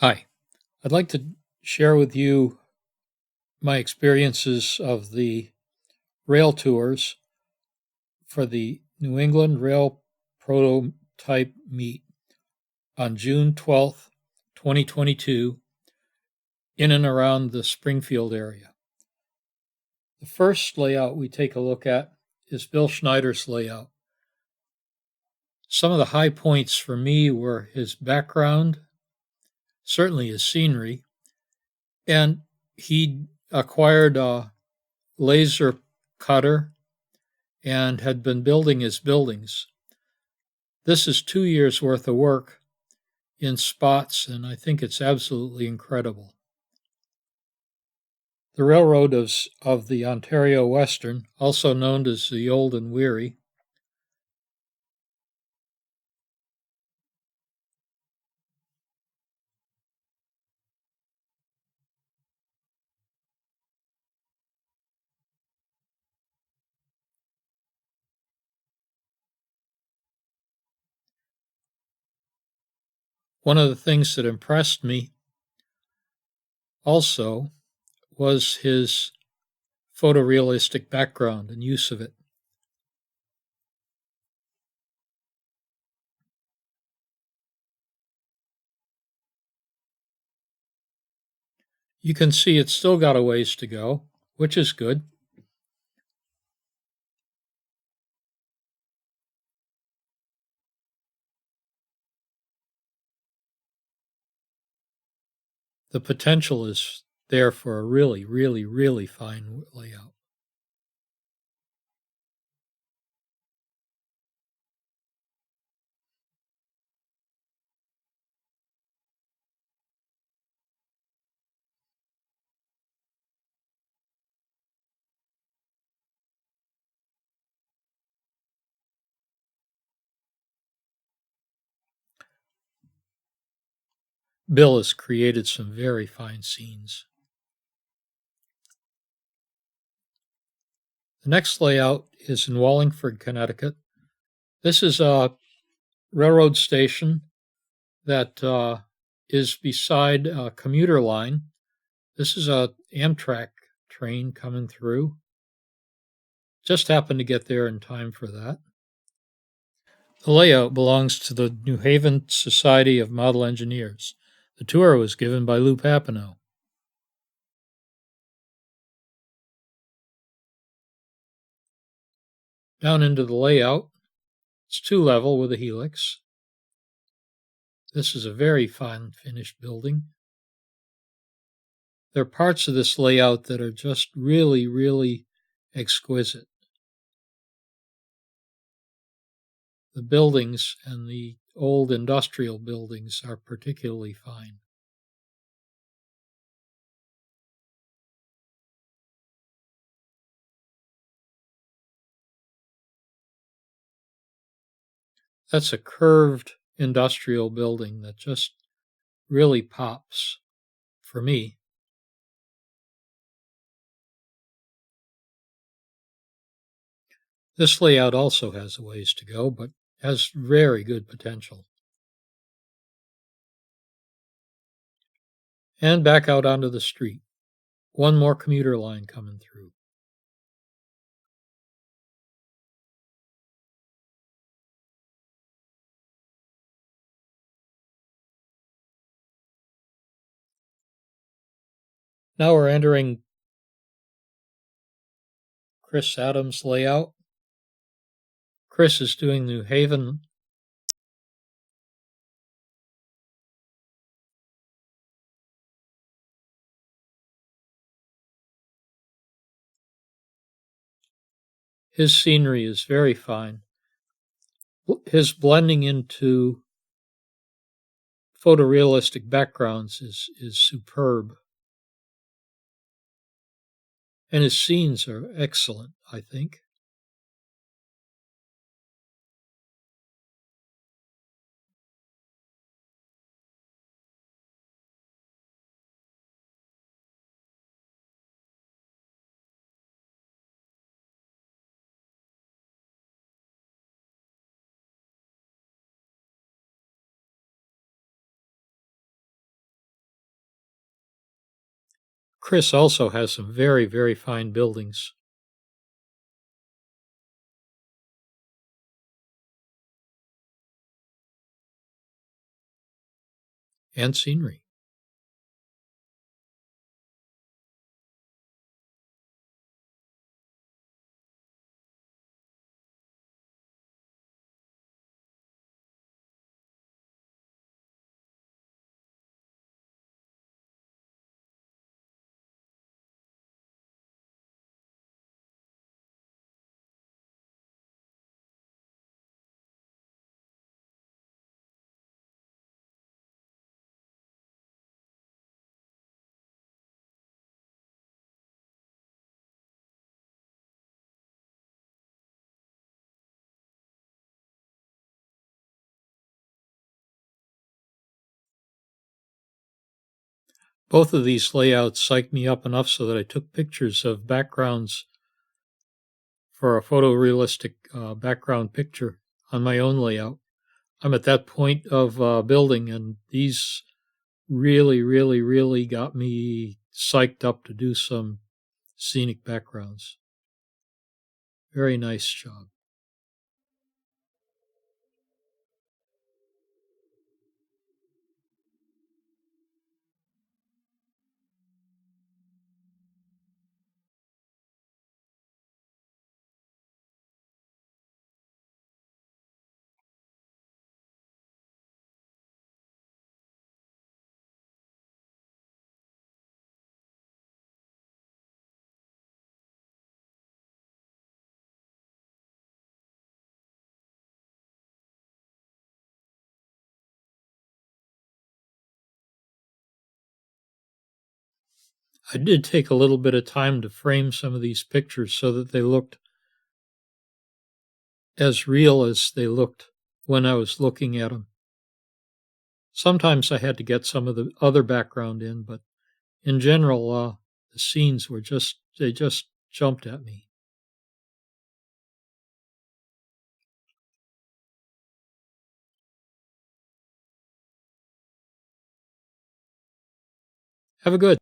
Hi, I'd like to share with you my experiences of the rail tours for the New England Rail Prototype Meet on June 12th, 2022, in and around the Springfield area. The first layout we take a look at is Bill Schneider's layout. Some of the high points for me were his background, certainly his scenery, and he acquired a laser cutter and had been building his buildings. This is 2 years worth of work in spots, and I think it's absolutely incredible. The railroad of the Ontario Western, also known as the Old and Weary, one of the things that impressed me also was his photorealistic background and use of it. You can see it's still got a ways to go, which is good. The potential is there for a really, really, really fine layout. Bill has created some very fine scenes. The next layout is in Wallingford, Connecticut. This is a railroad station that is beside a commuter line. This is a Amtrak train coming through. Just happened to get there in time for that. The layout belongs to the New Haven Society of Model Engineers. The tour was given by Lou Papineau. Down into the layout, it's two-level with a helix. This is a very fine finished building. There are parts of this layout that are just really, really exquisite. The buildings and the old industrial buildings are particularly fine. That's a curved industrial building that just really pops for me. This layout also has a ways to go, but has very good potential. And back out onto the street. One more commuter line coming through. Now we're entering Chris Adams' layout. Chris is doing New Haven. His scenery is very fine. His blending into photorealistic backgrounds is superb. And his scenes are excellent, I think. Chris also has some very, very fine buildings and scenery. Both of these layouts psyched me up enough so that I took pictures of backgrounds for a photorealistic background picture on my own layout. I'm at that point of building, and these really, really, really got me psyched up to do some scenic backgrounds. Very nice job. I did take a little bit of time to frame some of these pictures so that they looked as real as they looked when I was looking at them. Sometimes I had to get some of the other background in, but in general, the scenes were they just jumped at me. Have a good